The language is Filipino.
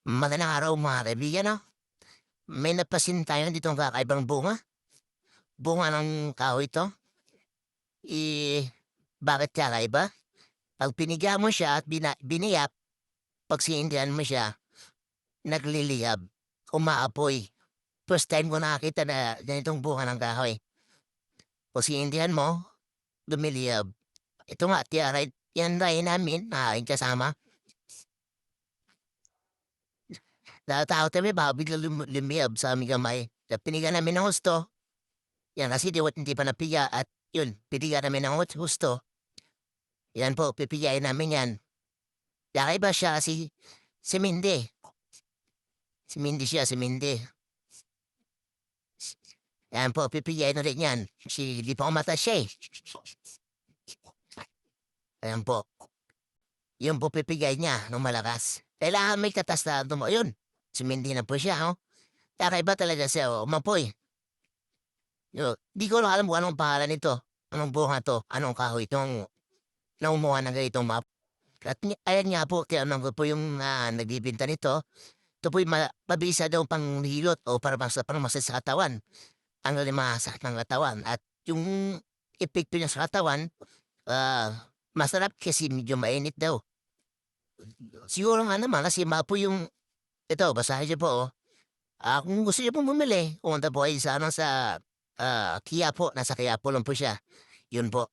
Magandang araw mga kaibigan 'no. May napansin tayo ditong kakaibang bunga, bunga ng kahoy 'to. Eh, bakit kakaiba? 'Pag piniga mo siya at biniyak, 'pag sinindihan mo siya, nagliliyab, umaapoy. First time ko nakakita na ganitong bunga ng kahoy. 'Pag sinindihan mo, lumiliyab. Ito nga tinry namin ng aking kasama. Natatakot kami baka biglang lumiyab sa aming kamay. Kaya piniga namin ng husto, 'yan kasi hindi pa napiga at 'yun, piniga namin ng husto. 'Yan po, pipigain namin 'yan. Kakaiba siya kasi semende. Semende siya, semende. 'Yan po, pipigain ulit 'yan kasi 'di pa umatas siya, eh. Ayan po, 'yun po pipigain niya ng malakas. Kailangan may katas na ayun, sumindi na po siya, oh. Kakaiba talaga siya, oh, umapoy. 'Di ko lang alam kung anong pangalan nito, anong bunga 'to, anong kahoy 'tong namumunga ng ganitong at ayan nga po, tinanong ko po yung, nagbebenta nito. Ito po'y mabilis na daw panghilot o para pangmasas sa katawan. Tanggal yung mga sakit ng katawan at yung epekto niya sa katawan, masarap kasi medyo mainit daw. Siguro nga naman kasi maapoy yung ito basahin niyo po, oh. Kung gusto niyo pong bumili, pumunta po kayo sa Quiapo, nasa Quiapo lang po siya, yun po.